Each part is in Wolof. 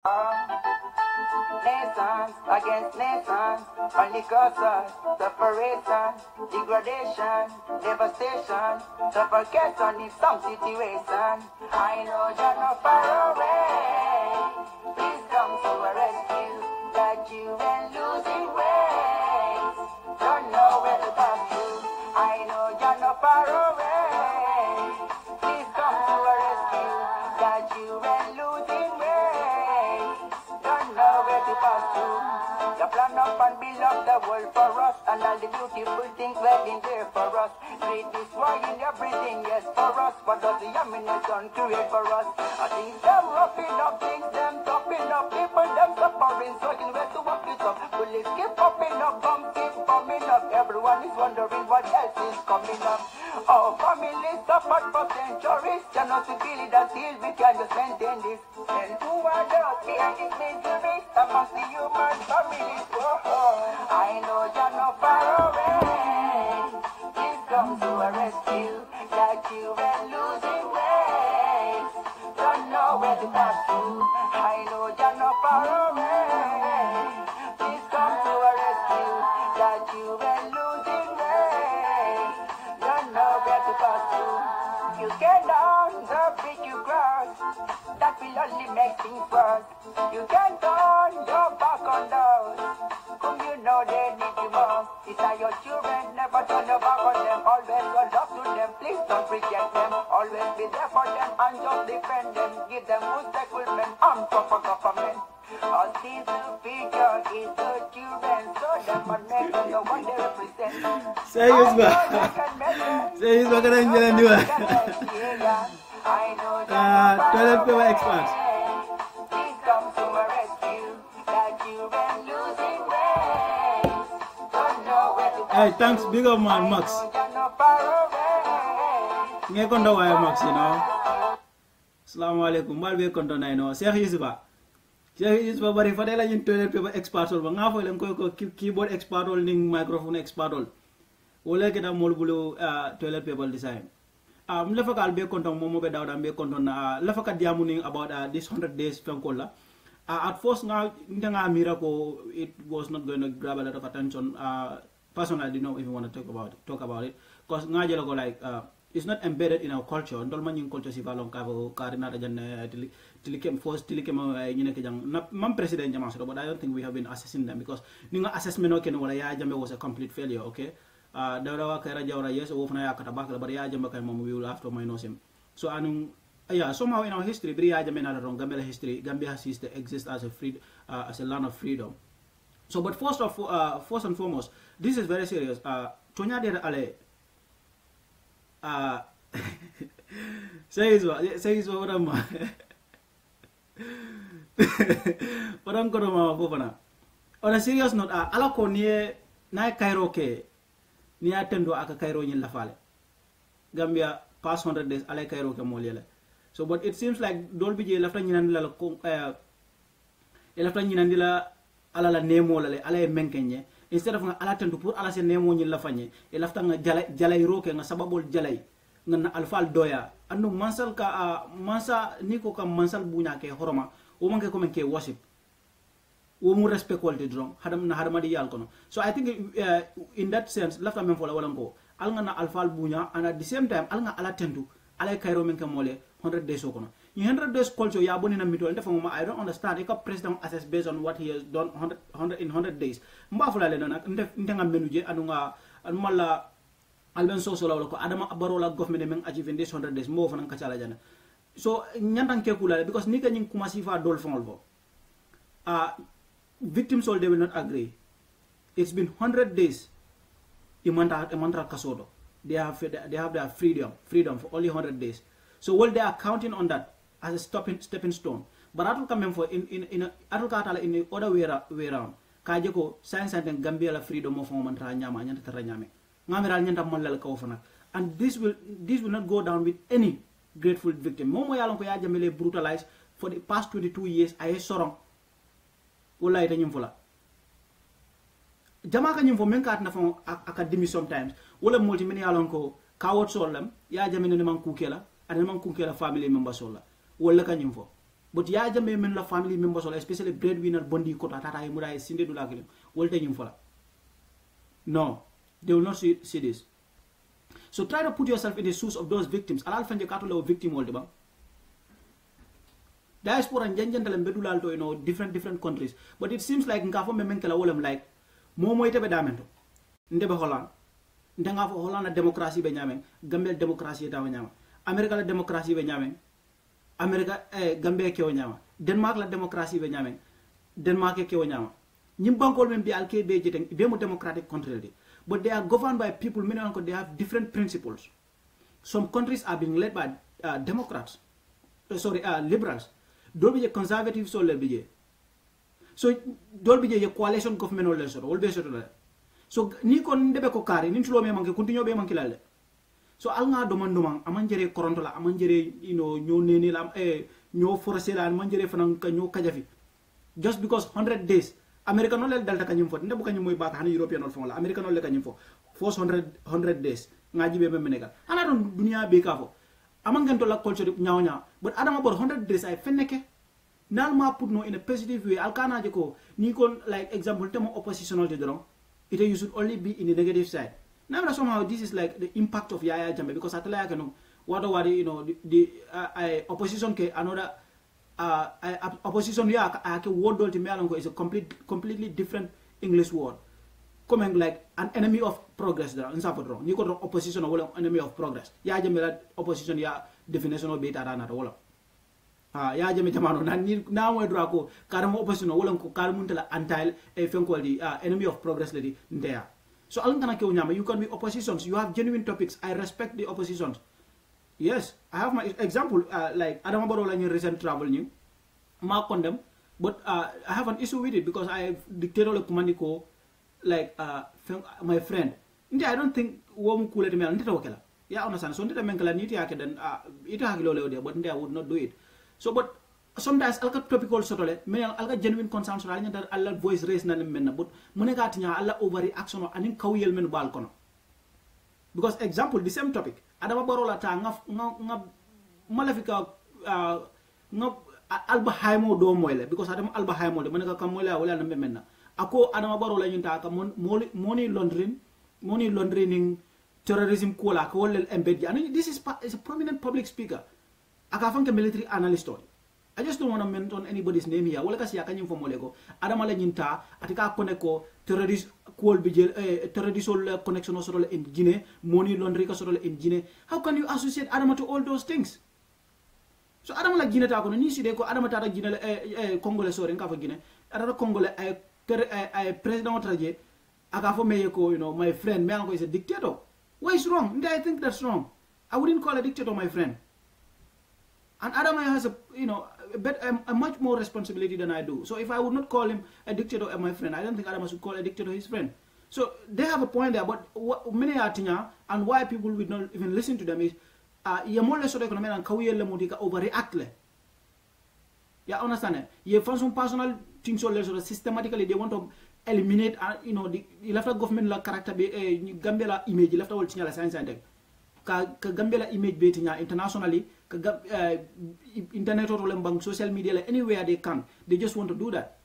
Nations against nations, only causes separation, degradation, devastation, suffocation in some situation. I know you're not far away. Please come to a rescue. That you and losing ways. Don't know where to pass through. I know you're not far away. Please come to a rescue. That you and losing ways. Don't know where to pass through. You plan up and build up the world for us, and all the beautiful things waiting there for us. Create this war in everything, yes, for us. What does the ammunition create for us? I think them roughing up, things them topping up, people them suffering, struggling where to walk it up. Bullets keep popping up, bombs keep bombing up. Everyone is wondering what else is coming up. Our families suffered for centuries, cannot feel it until we can just maintain this. And who are those behind this misery amongst the human families? Whoa. I know you're not far away. Please come to a rescue. That you and losing ways. Don't know where to pass through. I know you're not far away. Please come to a rescue. That you and losing ways. Don't know where to pass through. You get down the bridge you cross. That will only make things worse. You can turn your back on those whom you know they need you most. These are your children, never turn your back on them. Always go love to them, please don't reject them. Always be there for them and just defend them. Give them resettlement and proper government. All these new future is the children, so them and make them know what they represent. Say it's back. Say it's back and then do it. Toilet paper experts. Please come to a rescue. That you've been losing ways. Don't know where to go. Hey, thanks, big up man, Max. Ngay kondo waay Max, you know. Assalamu alaikum. Mal be kondo na, you know. Sheikh Yusufa. Sheikh Yusufa bari fa la ñun toilet paper experts ba nga fo len ko keyboard expert ol ning microphone expert ol. Wala ke da mol bulu toilet paper design. Lefa kal be konton momo be dawda be konton lefa ka diamuning about this 100 days fankola. At first nga miracle it was not going to grab a lot of attention. Personally, I did not even want to talk about it because nga jelo go like it's not embedded in our culture. Ndol man yung culture si balong ka karina jan tilikem force tilikem nyine ke jang mam president jama so, but I don't think we have been assessing them because ninga assessment okay no wala ya jambe was a complete failure, okay? Dawda kay rajawra yes o funa yakata bakala bari ya jamba kay mom we will have to minus him. So anung yeah, somehow in our history bri ya jambe na wrong Gambia history Gambia has to exist as a land of freedom. So but first and foremost this is very serious. Tonya der ale says what am what am koroma fofana. On a serious note ala ko nie na Cairo ke ni atendo aka Cairo nyin la fale Gambia past 100 days ala Cairo ke molele. So but it seems like dolbi je lafta nyinan la ko lafta nyinan dila ala la nemo la ala menkenye instead of nga ala tendu pour ala se nemo nyin la fanye lafta nga jalay roke nga sababol jalay nga na alfal doya andu mansal ka mansa niko kam mansal bunya ke horoma o manke ko men ke worship wo mu respect quality drum hadam na hadamadi yal kono. So I think in that sense lafta men fola walanko al nga na alfal bunya and at the same time al nga ala tendu ala Cairo men ke mole 100 days kono. In 100 days culture ya boni na mitol defo I don't understand ika president assess based on what he has done 100 days mba fula le nak ndenga menuje anu nga mala alben so la ko adama barola government men achieve in this 100 days mo fanan ka chala jana. So nyantan ke kula because ni ka nyin kumasi fa dol fongol bo victims all they will not agree. It's been 100 days imandra kasodo they have their freedom for only 100 days. So while they are counting on that as a stepping stone, but I will come for in the other way around. Kajeko science and Gambia la freedom of mantra nyama nyanta taranyame. Ngamira nyanta mallal kawfana. And this will not go down with any grateful victim. Momo yalon ko ya jamele brutalized for the past 22 years ay sorong. Wala ita nyimfola. Jama ka nyimfo men kat na fon academy sometimes. Wala multi men yalon ko kawot solam ya jamene man kukela and man kukela family member sola. Wala ka nyimfo. but ya jambe men la family members or especially breadwinner bondi ko tata e muda e sinde dula kilim wolte nyim fola. No, they will not see this. So try to put yourself in the shoes of those victims. Alal fanje katolo victim wolde ba. Diaspora njanjantale mbedulal to different countries, but it seems like ngafo memenkela wolem like momo ite be damento ndebe Holland ndanga fo Holland na démocratie be nyamen Gambia démocratie ta nyama America la démocratie be nyamen America Gambia ke o nyama Denmark la démocratie be nyamen Denmark ke o nyama nyim bankol mem bi alke be jeten be mo democratic country, but they are governed by people many they have different principles. Some countries are being led by Democrats, liberals. Don't be conservative so le so don't be a coalition government or less or be so ni kon debe ko kari nin tulo me manke continue be manke lalle so al nga domanduma amanjere koronto la amanjere ñoo neni la ñoo forcé la amanjere fanan ka ñoo kajafi just because 100 days America no le dalta kanyum fo ndebu kanyum moy baka hani European or fon la America no le kanyum fo force 100 days ngaji be be Senegal ana don dunia be ka fo amangento la culture nyawnya but adam about 100 days ay fenneke nal ma put no in a positive way alkana jeko ni kon like example temo oppositional de dron you should only be in the negative side. Now somehow this is like the impact of Yaya Jammeh because atala kanu what the opposition ke another opposition ya ke word dol timelango is a completely different English word coming like an enemy of progress da in sapo dron ni ko opposition wala enemy of progress ya Jammeh la opposition ya definition of beta rana wala ya Jammeh jamano na mo dra ko karamo opposition wala ko karmuntala anti fenko di enemy of progress lady ndea. So you can be oppositions. You have genuine topics. I respect the oppositions. Yes, I have my example like Adam Barola in recent travel new ma condemn, but I have an issue with it because I dictator le kumandiko like my friend. I don't think wom kulete me ndita wakela. Ya understand. So ndita menkala niti yake then ita hakilole ode but I would not do it. So but sometimes alka topical sotole men alka genuine concerns rally that alla voice raise na men but munega tinya alla overreaction anin kawiyel men bal kono because example the same topic adama barola ta nga malafika nga alba haymo do moyle because adama alba haymo de munega kam moyle wala na men ako adama barola nyinta ka money laundering terrorism ko la ko wala embed and this is a prominent public speaker aka fanke military analyst story. I just don't want to mention anybody's name here. Wala kasi yakanyim fo molego. Adama la nyinta atika koneko terrorist cool bijel terrorist connection osoro in Guinea, money laundering osoro in Guinea. How can you associate Adama to all those things? So Adama la Guinea ta kono ni side ko Adama ta Guinea Congolais sore nka fo Guinea. Adama Congolais president otraje aka fo meye ko my friend me is a dictator. Why is wrong? I think that's wrong. I wouldn't call a dictator my friend. And Adama has a much more responsibility than I do. So if I would not call him a dictator as my friend, I don't think Adama should call a dictator his friend. So they have a point there, but many are and why people would not even listen to them is yamole so economy and kawiye le modika overreact le. You understand it? You find some personal things so systematically they want to eliminate the left government la character be Gambia la image left all tinya la science and tech. Ka Gambia la image be tinya internationally internet or lembang social media like anywhere they can, they just want to do that.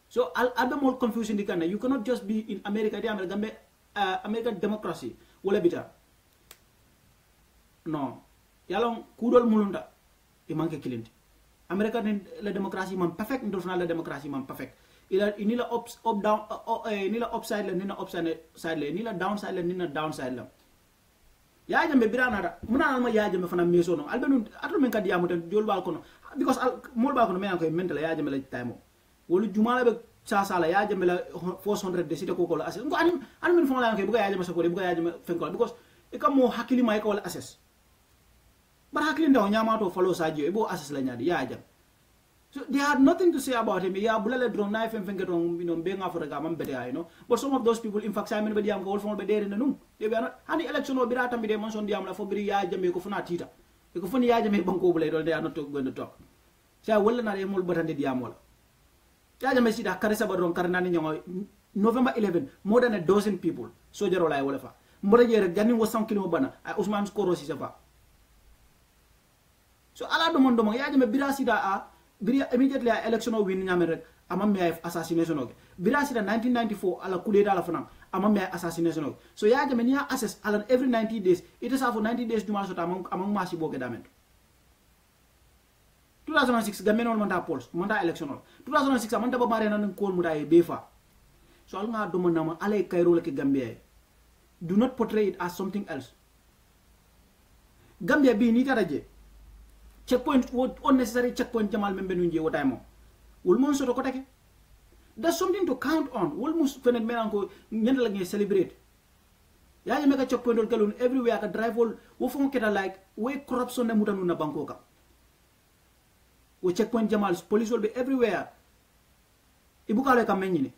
So I'll be more confusing the kind. You cannot just be in America, American democracy. Wala bita. No. Yalong kudol mulunda. Imanke kilindi. America la democracy man perfect, international la democracy man perfect. Inila up down nila upside la nina upside side la nila downside la nina downside la. Ya Jammeh birana muna alma ya Jammeh fana meso no albenu atlo men kadi yamuta jol bal kono because mol bal kono men ko mental ya Jammeh la taymo wolu jumala be sala ya Jammeh la 400 de sita ko ko la assess ngo anim men fon la ko buga ya Jammeh sokore buga ya Jammeh fen ko because e kam mo hakili may ko la assess bar hakili ndaw nyamato follow sadio e bo assess la nyaadi ya Jammeh. So they had nothing to say about him. Yeah, bulale drone knife and finger on being after the government better, But some of those people, in fact, Simon Bediam go from there in the room. They were not any election or birata be demonstration diamla for Bria Jammeh Kofuna Tita. The Kofuni Jammeh Banko Blade, they are not going to talk. Say, well, not a more but the Diamola. Jammeh see that Karisabadron Karnani November 11, more than a dozen people, soldier or I whatever. More than Gani was some kilobana, Usman Skoros is a so ala domon ya jame bira sida a bira immediately a election o win nyame rek ama me assassination ok bira sida 1994 ala coup d'état la fanan ama me assassination ok so ya jame ni assess ala every 90 days it is for 90 days duma so amang masi boke damen 2006 Gambia non manda polls manda election on 2006 amanda ba mare nan ko muda e befa so al nga domon nama alay kayro ke Gambia do not portray it as something else Gambia bi ni taraje checkpoint what unnecessary checkpoint jamal membe nunje wotay mo wol mon soto ko take that's something to count on wol mus fenen melan ko nyandala ngi celebrate ya ñu meka checkpoint dol galun everywhere ka drive wol wo fon keta like way corruption na mutanu na banko ka wo checkpoint jamal police will be everywhere ibukale kam menyini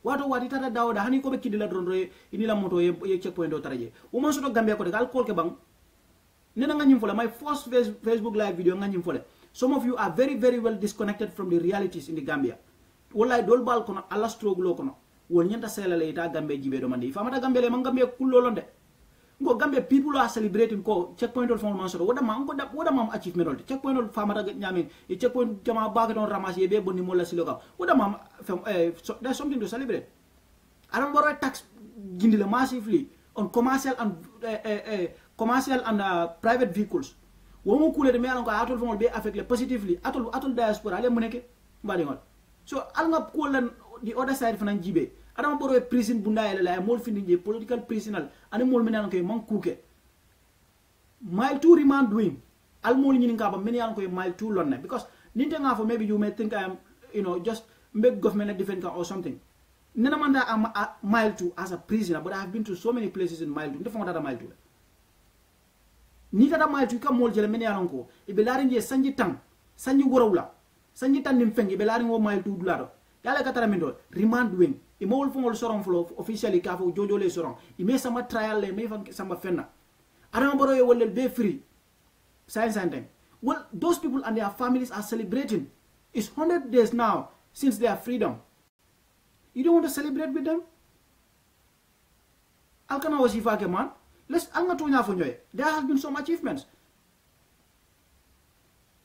wato wati tata dawda hani ko be kidila drondo ini la moto ye checkpoint do taraje wo mon soto Gambia ko de gal kol ke bang nena nga nyim fole my first Facebook live video nga nyim fole some of you are very very well disconnected from the realities in the Gambia wallahi dol bal kono alla stroke lo kono wol nyanta selale ita Gambia jibe do mandi famata Gambia le man Gambia kullo de ngo Gambia people are celebrating ko checkpoint on man soto woda mam achievement on checkpoint on famata nyami e checkpoint jama baga don ramasser be bonni mo la siloka woda mam there's something to celebrate I don't borrow tax gindile massively on commercial and private vehicles womo kule de melan ko atol fongol be affect positively atol diaspora ale muneke mbadi ngol so alnga kulan the other side fanan jibe adam boro prison bunda ele la mol findi je political prisoner ani mol menan ko man kuke mile 2 remand doing al mol nyini ngaba menan ko mile 2 lonne because ninte nga for maybe you may think I am just make government defend or something nena manda am mile 2 as a prisoner but I have been to so many places in mile 2 ndefo data mile 2 ni tata mile 2 kam mol jele menan ko ibe laari je sanji worawla sanji tan nim fengi be laari wo mile 2 dulado yalla katara min do remand wing e mol fongol soron flo officially ka fo jojo le soron e me sama trial le me sama fenna adam boro ye wolle be free science and time well those people and their families are celebrating it's 100 days now since their freedom you don't want to celebrate with them alkana wasifa ke man let's alnga to nya fo nyoy there has been some achievements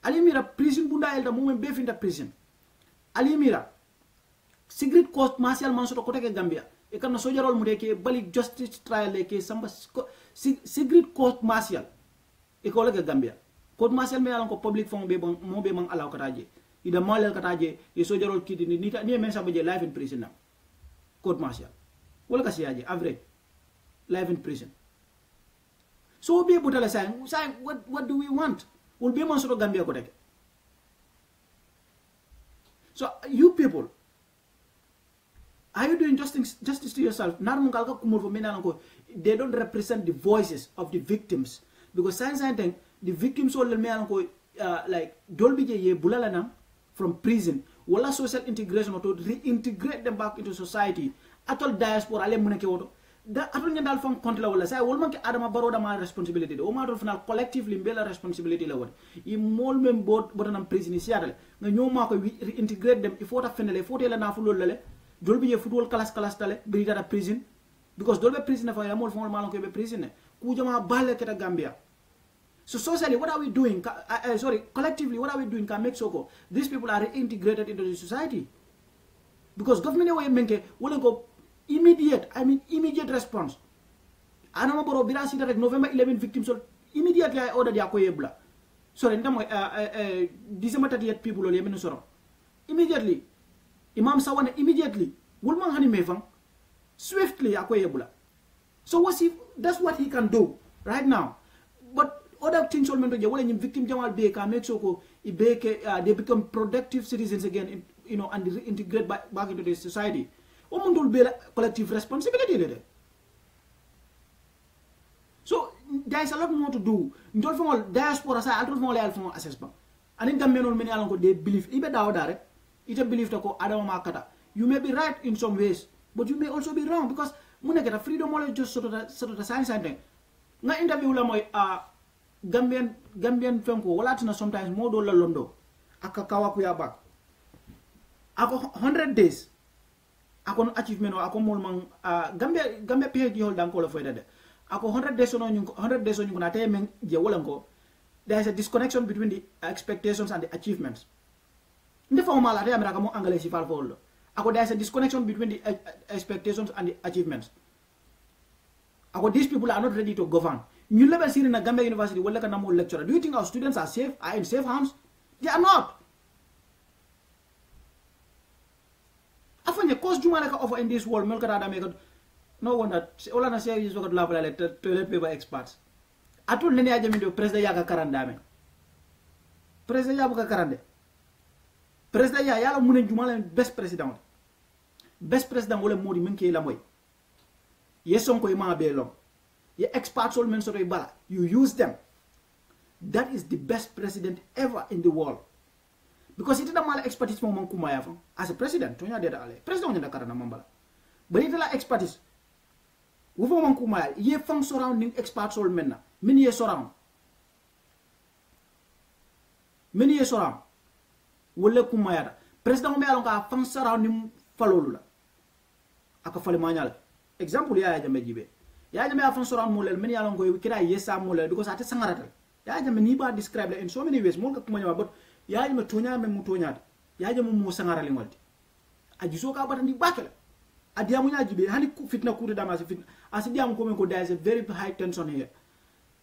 alimira prison bunda elda mum be finda prison alimira secret court martial man soto kote ke Gambia e kan so jarol mu de ke bali justice trial le ke samba secret court martial e ko le ke Gambia court martial me alon ko public fond be mo be man alaw kataje ida malel kataje e so jarol kidi ni men samba je life in prison now court martial wala ka siaje average life in prison so be butala say what do we want will be man soto Gambia kote so you people are you doing justice to yourself? They don't represent the voices of the victims. Because science I think the victims all like dolby ye bulalana from prison, wala social integration or to reintegrate them back into society. Atol diaspora ale muneke woto. Da atol nyandal fam kontla wala say wol manke adama baroda ma responsibility. O ma do final collectively mbela responsibility la won. I mol mem botanam prison siatale. Nga nyoma ko reintegrate them il faut ta fenele faut la na fu lolale. Dolby ye football class tale bri data prison because dolbe prison fa yamol fongol malon ko be prison ku jama balle keta Gambia so socially what are we doing collectively what are we doing can make sure these people are reintegrated into the society because government way menke wolen ko immediate response anama boro birasi rek November 11 victims so immediately I ordered ya ko yebla sorry ndam December 38 people ole men soro immediately Imam Sawane immediately wulman hani mefang swiftly akoyebula so that's what he can do right now but other things all mento je wala nyim victim jamal be ka make sure ko they become productive citizens again and integrate back into the society o mundul be collective responsibility there so there is a lot more to do ndol fongol diaspora sa altol fongol al fongol assessment anin gammenol men alon ko they believe ibe dawdare ita believe ko adama makata you may be right in some ways but you may also be wrong because muna get a freedom of just sort of science and thing nga interview la moy Gambian fenko wala tina sometimes modo la londo akakawa ku ya bak ako 100 days ako achievement ako mol man Gambia PhD holder ko la foyda de ako 100 days no ñu 100 days ñu na tay men je wala ko there is a disconnection between the expectations and the achievements. Ndefa mala te amira kamo angale si fal folo. Ako there is a disconnection between the expectations and the achievements. Ako these people are not ready to govern. You never see in a Gambia University where like a number lecturer. Do you think our students are safe? Are in safe hands? They are not. Afanya course juma like offer in this world, melka rada make no wonder all na say is what love like toilet paper experts. Atul nene aja mindo president ya ka karandame. President ya buka karande. President ya yala munen juma la best president. Best president wala modi menke la moy. Yeson ko ima be long. Ye experts all men so bala. You use them. That is the best president ever in the world. Because it is not expertise mo man kumaya fam. As a president, tonya deda ale. President nyanda karana mambala. But it is la expertise. Wufo man kumaya. Ye fam surrounding experts all men na. Many ye surround. Many ye surround. Wole kumaya da. President mo alon ka fam surrounding falolu la. Aka fale manyal. Example ya jambe jibe. Ya jambe afan surround mo lel many alon ko kira yesa mo lel because ate sangaratal. Ya jambe ni ba describe in so many ways mo ka kumanya but yaji me tonya me mutonya yaji mo sangarali ngolti aji so ka batandi bakela adi amunya jibe hani fitna kude dama se fitna asidi am ko men ko there is a very high tension here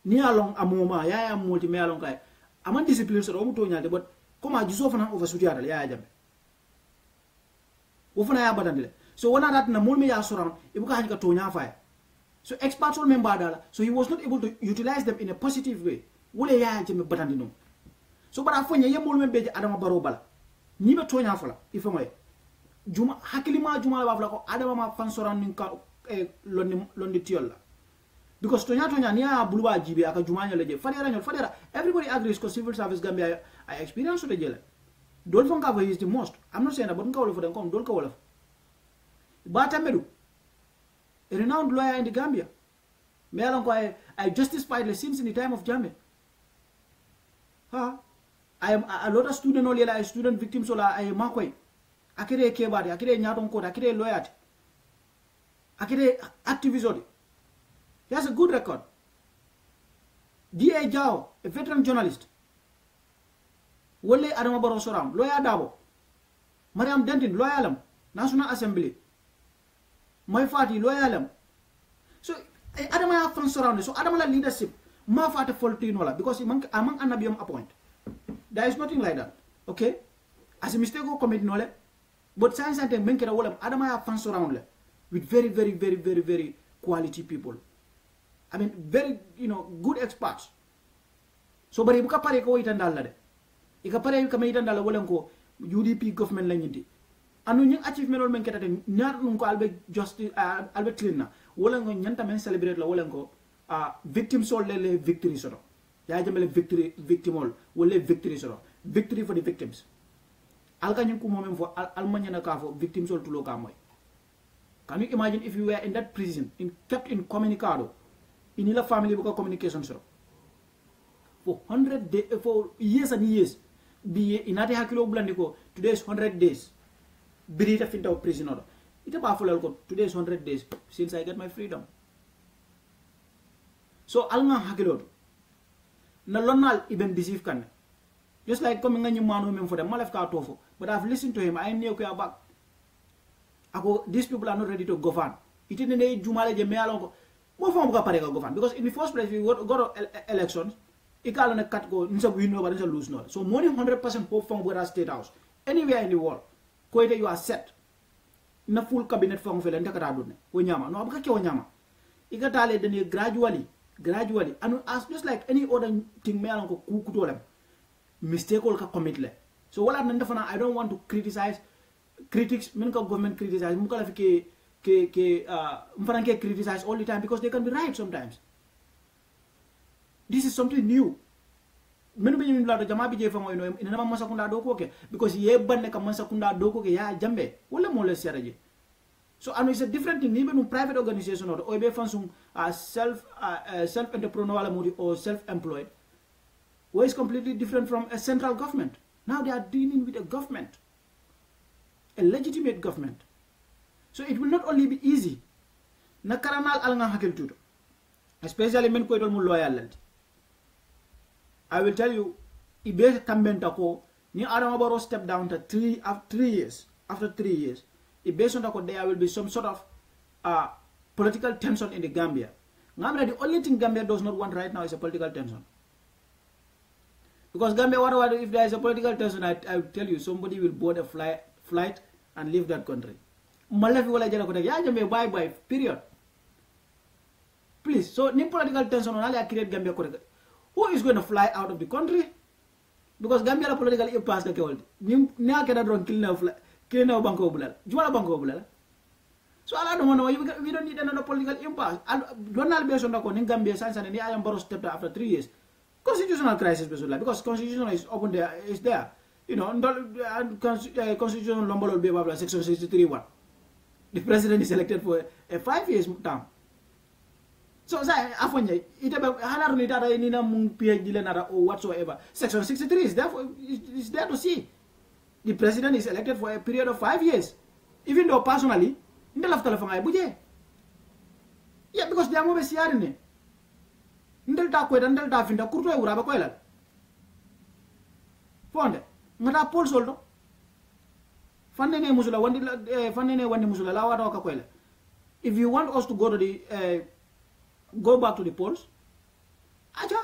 ni along amoma ya multi me along kay aman discipline so mutonya de but comme aji so fana over suti adal ya jambe wo fana ya batandi so wona that na mol me ya surround ibuka hani ka tonya fay so experts all member dala so he was not able to utilize them in a positive way wole ya jambe batandi no so bara fonya yemol men beje adama baro bala ni be tonya fala ifo moy juma hakilima juma la bafla ko adama ma fan soran nin ka londi tiolla because tonya ni a buluba jibe aka juma nyole je fadera everybody agrees ko civil service Gambia I experience to jela dol fon ka is the most I'm not saying about nka for them kom dol ka wala bata medu a renowned lawyer in the Gambia me alon ko I justice fight since in the time of Jammeh I am a lot of student only like student victims or I am makoi. Akire kebadi, akire nyaton code, akire loyalty. Akire activism. He has a good record. D.A. Jao, a veteran journalist. Wole Adama Barrow Soram, lawyer Dabo. Mariam Denton, lawyer National Assembly. My party, lawyer So Adama have fun surrounded. So Adama leadership. Ma fata faultinola because among anabium appoint. There is nothing like that. Okay? As a mistake go commit nole. But science and menkera wolem Adama have fans around le with very quality people. I mean very good experts. So bari buka pare ko itandal la de. Ika pare kama itandal wolem ko UDP government la nyindi. Anu ñing achievement menketa te ñaar num ko albe justice albe clean na. Wolem ko ñanta men celebrate la wolem ko victim soul le victory soro. Ya jambele victory victimol wala victory soro. Victory for the victims. Alka ñing ko momem fo almanya na ka fo victim soul tulo ka moy. Can you imagine if you were in that prison kept in communicado in la family buka communication soro. For 100 days for years and years be inate hakilo blandi ko today is 100 days. Birita finta of prison order. Ita ba fo ko today is 100 days since I get my freedom. So alnga hakilo na lonal ibem deceive kan just like coming nga manu mem for them malaf ka tofo but I've listened to him I knew ko back ako these people are not ready to govern itine ne jumale je me alon ko mo fam ko pare ko govern because in the first place we got elections ikalo na kat ko nsa win no ba nsa lose no so more than 100% hope from Bora State House anywhere in the world ko ite you are set na full cabinet fam fele ndakata dunne wo nyama no abaka ke wo nyama igatale deni gradually and as just like any other thing me alon ko kutolem mistake or ka commit le so wala nan defana I don't want to criticize critics men ko government criticize mu kala fi ke mfaranke criticize all the time because they can be right sometimes. This is something new men be min blado jama bi je famo ino ina ma masakunda do ko ke because ye banne ka masakunda do ko ke ya jambe wala mo le seraje. So and it's a different thing even in private organization or be fansum self entrepreneurial or self-employed where is completely different from a central government. Now they are dealing with a government, a legitimate government. So it will not only be easy na karanal al nga hakil tuto especially men ko dol mu loyal lalti I will tell you, ibe kambenta ko ni Adama Barrow step down to 3 years. After 3 years, based on that, there will be some sort of political tension in the Gambia. The only thing Gambia does not want right now is a political tension. Because Gambia, what if there is a political tension? I will tell you, somebody will board a flight and leave that country. Bye, period. Please, so ni political tension only create Gambia. Who is going to fly out of the country? Because Gambia la political impasse the world. Ni akeda drone kill now banko bulal. Jumala banko bulal. So I don't know. We don't need another political impasse. Donald based on the Gambia science and I am Barrow stepped after 3 years. Constitutional crisis because constitution is open there, is there. You know, constitutional number will be about section 63(1). The president is elected for a 5 years term. So say afonye ite be halar ni data ni na mung PhD lenara or whatsoever. Section 63 is there to see. The president is elected for a period of 5 years. Even though personally, ndela ftala ay buje. Yeah, because they are more siarine. Ndel ta ko ndel ta finda kurto e uraba ko elal. Fonde, ngata pol soldo. Fanene musula wandi musula la wada ka ko elal. If you want us to go to the go back to the polls, aja.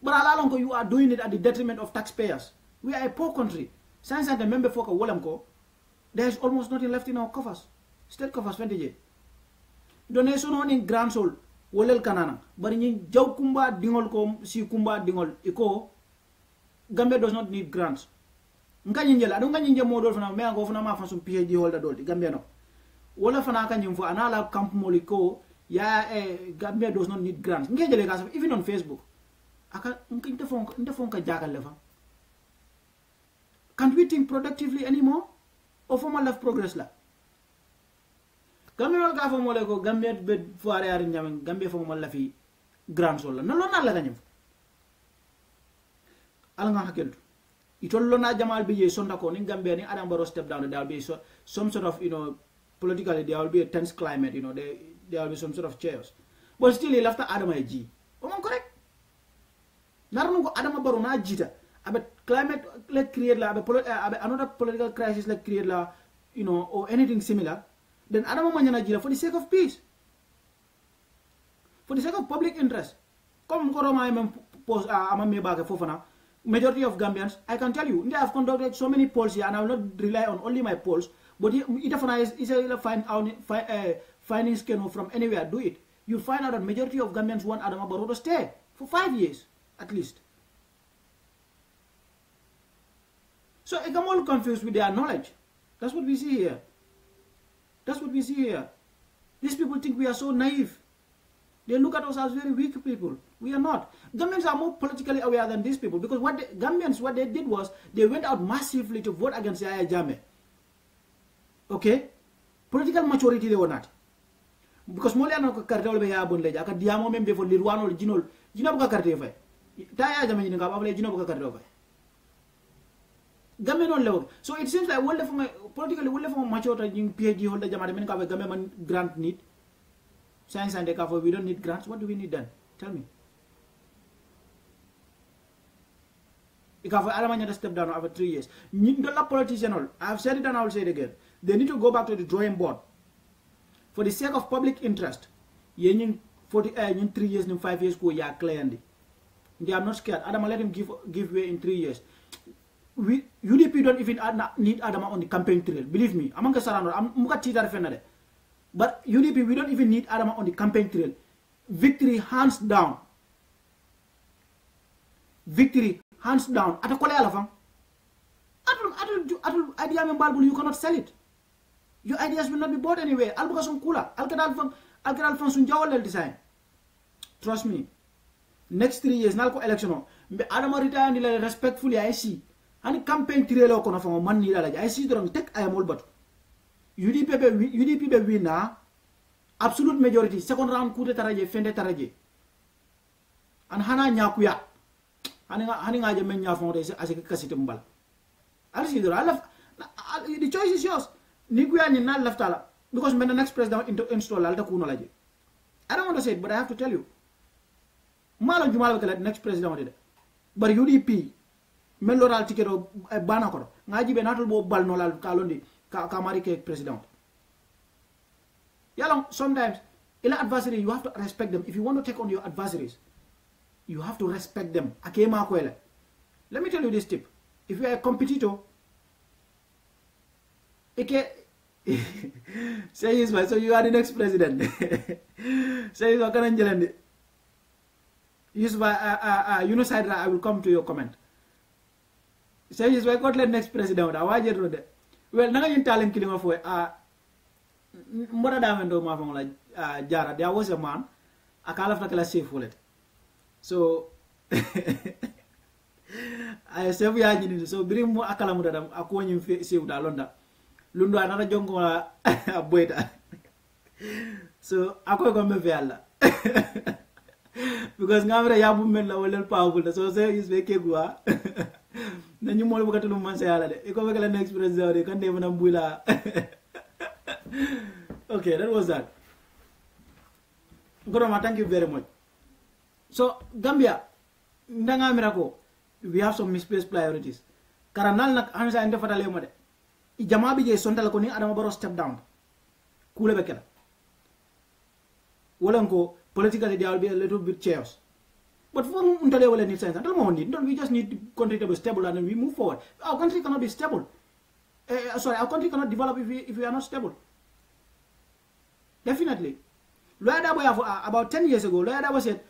But alalonko, you are doing it at the detriment of taxpayers. We are a poor country. Since I remember for Wolamko, there is almost nothing left in our coffers. State coffers 20. Donation on in grand soul. Wolel kanana. But in Jau Kumba Dingol kom si Kumba Dingol Iko, Gambia does not need grants. Nkanjinjela, I don't kanjinja model for me go for na ma some PhD holder dol Gambia no. Wola fana kanjim for anala camp moliko ya Gambia does not need grants. Nkejele gas even on Facebook. Aka nkinte phone ka jagal lefa. Can't we think productively anymore? Or formal left progress la? Gambia ka fo mole ko Gambia be foare ar nyam Gambia fo mol la fi grand sol la non non la ganyam al nga hakel itollo na jamal be je sonda ko ni Gambia ni Adam Barrow step down, there will be some sort of, you know, politically there will be a tense climate, you know, there will be some sort of chaos, but still he left Adam ji am correct narno ko Adam Barrow na jita abe climate like create la abe another political crisis like create la, you know, or anything similar, then Adam manyana jira for the sake of peace, for the sake of public interest. Come koroma em post amame baga fofana. Majority of Gambians, I can tell you, I have conducted so many polls here, and I will not rely on only my polls, but if a finding scheme from anywhere, do it. You find out that majority of Gambians want Adama Barrow to stay for 5 years, at least. So I am all confused with their knowledge. That's what we see here. That's what we see here. These people think we are so naive. They look at us as very weak people. We are not. Gambians are more politically aware than these people, because what they did was they went out massively to vote against Yaya Jammeh. Okay? Political maturity they were not. Because Moliano cartel be ya bon leja ka diamo membe fo lirwano jinol jinob ka carte fay. Ta Yaya Jammeh ni ka bable jinob ka carte fay. Gambian on level. So it seems like world from politically world from maturity jing PhD holder Jammeh men ka be Gambian man grant need. Science and tech, we don't need grants. What do we need then? Tell me. If Alamanya step down after 3 years, the politician, I have said it and I will say it again. They need to go back to the drawing board. For the sake of public interest, in 3 years, in 5 years, go ya clearly. They are not scared. Adama, let him give way in 3 years. UDP don't even need Adama on the campaign trail. Believe me. I'm muka cheater fenade. But UDP, we don't even need Adama on the campaign trail. Victory hands down. Victory hands down. Atakole alafang. Idea membalbul, you cannot sell it. Your ideas will not be bought anywhere. Albukasun kula. Alkadal fan sunjawal design. Trust me. Next 3 years, nalko election. Adama retire nila respectfully. I see. And campaign trail ko na fang man nila laja. I see drong tek I am all but. UDP be winner, absolute majority, second round coup de taraje, fende taraje. And hana nyakuya. Haninga je men nyafon as a kasite mbal. The choice is yours. Nikuya ni na left ala. Because when the next president install alta kuno laje. I don't want to say it, but I have to tell you. malo jumala kala next president wadi de bar UDP meloral ticket o bana ko ngaji be natul bo bal no lal kalondi ka mari ke president yalong sometimes ila adversary you have to respect them. If you want to take on your adversaries you have to respect them akema ko ele. Let me tell you this tip. If you are a competitor say yes, so you are the next president. Say yes, Wakananjelandi. Yes, you know, side I will come to your comment. Say yes, why got let next president? Well, now you talent killing of way. Mother Damendo Mavon Jara, there was a man, a call of the safe wallet. So I say we are so bring more Akalamuda, a coin you see with Alonda. Lundo another jongo a boita. So ako ko me vela. Because ngamre ya bumen la wala powerful so say is veke gua. Na ñu mo bëgg lu man sayala de. Iko bëgg la next president de kan dem na mbula. Okay, that was that. Goroma, thank you very much. So Gambia ndanga mirako we have some misplaced priorities. Karanal nak hansa ende fatale mo de. Jama bi je sontal ko ni adama baro step down kule bekela wolanko politically there will be a little bit chaos but for untale wala ni sense don't we just need country to be stable and then we move forward. Our country cannot be stable our country cannot develop if we are not stable. Definitely Lawyer Dabo about 10 years ago Lawyer Dabo said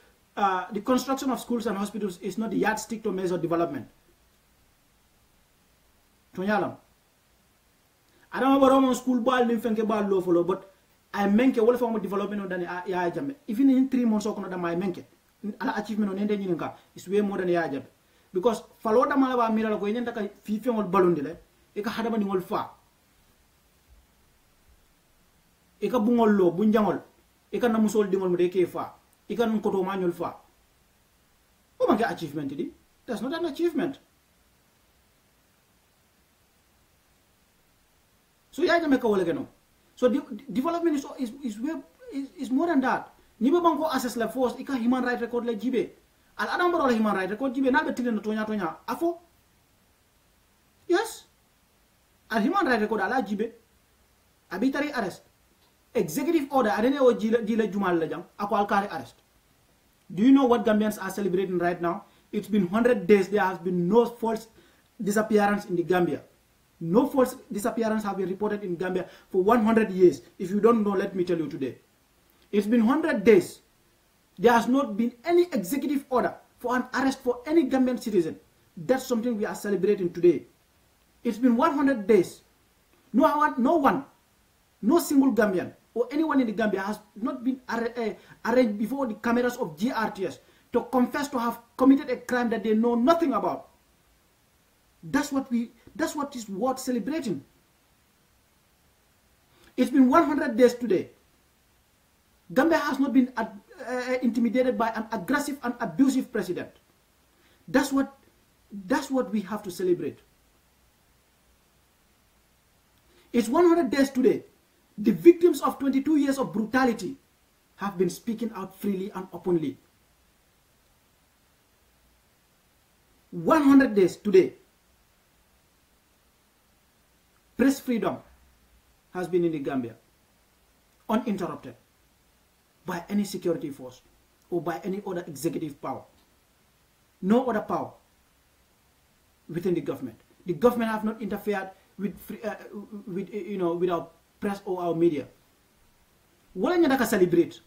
the construction of schools and hospitals is not the yardstick to measure development. Tonyalam I don't know about school ball nim fenke ball low follow, but I menke wala form of development on than ya jamme. Even in 3 months okono da my menke. Ala achievement on ende nyinga is way more than ya jamme. Because follow da mala ba mira ko nyenta ka fifi ngol balundi le e ka hadama ngol fa. E ka bungol lo bunjangol e ka namusol dingol mo de ke fa. E ka non koto mañol fa. O manke achievement di. That's not an achievement. So yaga make wala gano. So development is more than that. Niba banko assess la force ika human right record la jibe. Al adam baro la human right record jibe na be tilena tonya afo. Yes. Al human right record ala jibe. Arbitrary arrest. Executive order adene o jila jumal la jang ako alkari arrest. Do you know what Gambians are celebrating right now? It's been 100 days there has been no false disappearance in the Gambia. No false disappearance have been reported in Gambia for 100 years. If you don't know, let me tell you today. It's been 100 days. There has not been any executive order for an arrest for any Gambian citizen. That's something we are celebrating today. It's been 100 days. No one, no single Gambian or anyone in the Gambia has not been arraigned before the cameras of GRTS to confess to have committed a crime that they know nothing about. That's what is worth celebrating. It's been 100 days today. Gambia has not been intimidated by an aggressive and abusive president. That's what we have to celebrate. It's 100 days today. The victims of 22 years of brutality have been speaking out freely and openly. 100 days today. Press freedom has been in the Gambia, uninterrupted by any security force or by any other executive power. No other power within the government. The government have not interfered with our press or our media. Wala nya daka celebrate,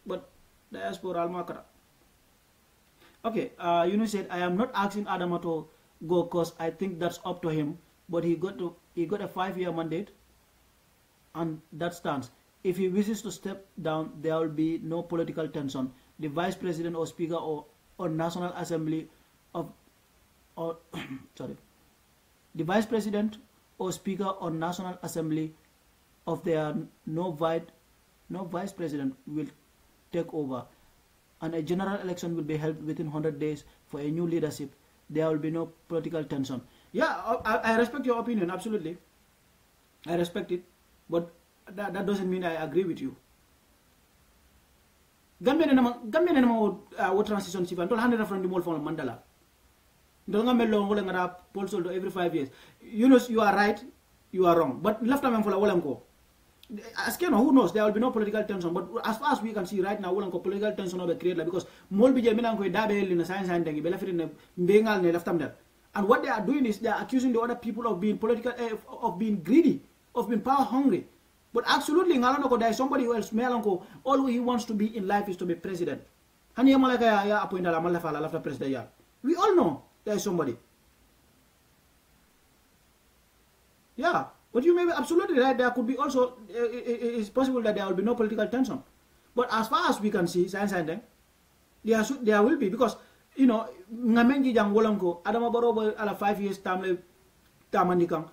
but diaspora almakara. Okay, said I am not asking Adama to go because I think that's up to him. But he got a 5-year mandate, and that stands. If he wishes to step down, there will be no political tension. The vice president or speaker or National Assembly the vice president or speaker or National Assembly of their no vice president will take over, and a general election will be held within 100 days for a new leadership. There will be no political tension. Yeah, I respect your opinion, absolutely. I respect it, but that doesn't mean I agree with you. Gambia ne nama wo transition sifa ntol hande rafran di mol fon mandala ndol nga mello ngol nga Paul Soldo every 5 years. You are right, you are wrong, but left time for wala ko as keno, who knows, there will be no political tension, but as far as we can see right now wala ko political tension no be create la because mol bi je minan ko dabe na science and dengi be la fitin bengal ne left time der. And what they are doing is they are accusing the other people of being political, of being greedy, of being power hungry. But absolutely, there is somebody else. All he wants to be in life is to be president. We all know there is somebody. Yeah, but you may be absolutely right. There could be also, it's possible that there will be no political tension. But as far as we can see, there will be, because you know, ngamenji jang wolanko adama baroba ala 5 years tamandikang.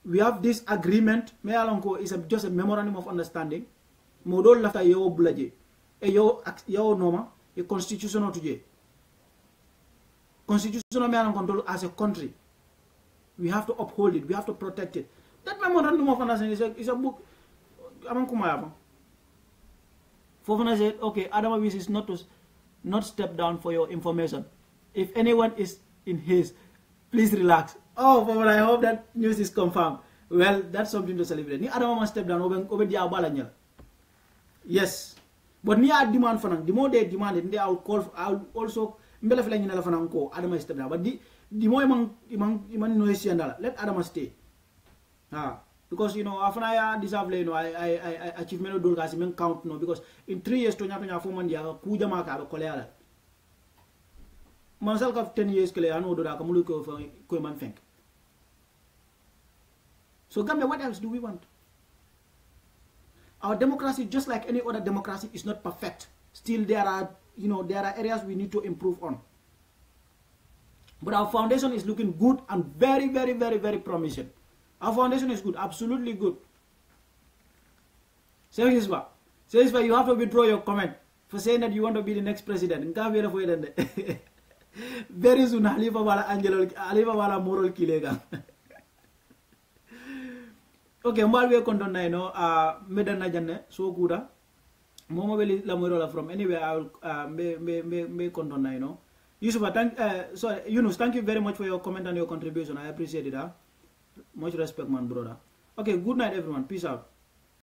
We have this agreement. Me alanko is just a memorandum of understanding. Modol lafta yo bulaje. E yo noma. E constitutional tuje. Constitutional me alanko as a country. We have to uphold it. We have to protect it. That memorandum of understanding is a book. Amankumaya. Fofana said, okay, Adama wishes not step down for your information. If anyone is in his, please relax. Oh, Fofana, I hope that news is confirmed. Well, that's something to celebrate. Ni Adama must step down. Oben dia balanya. Yes, but ni a demand fanang. The more they demand it, I will also mbele fela nyina la fanang ko Adama step down. But the more imang noise yandala. Let Adama stay. Because you know, after I deserve, you know, I achieve many goals as men count no, because in 3 years to nyaka 4 man dia kuja maka ba kolera. Mansal ka 10 years kele anu do da ka mulu ko man think. So Gambia, what else do we want? Our democracy, just like any other democracy, is not perfect. Still there are areas we need to improve on. But our foundation is looking good and very, very, very, very promising. Our foundation is good, absolutely good. Say this why you have to withdraw your comment for saying that you want to be the next president. Very soon, Halifa wala moral kilega. Okay, mbalwe kondon na ino medan na janne so kuda momo beli la morola from anywhere. I will me kondon na ino. Yunus, thank you very much for your comment and your contribution. I appreciate it. Much respect, man, brother. Okay, good night, everyone. Peace out.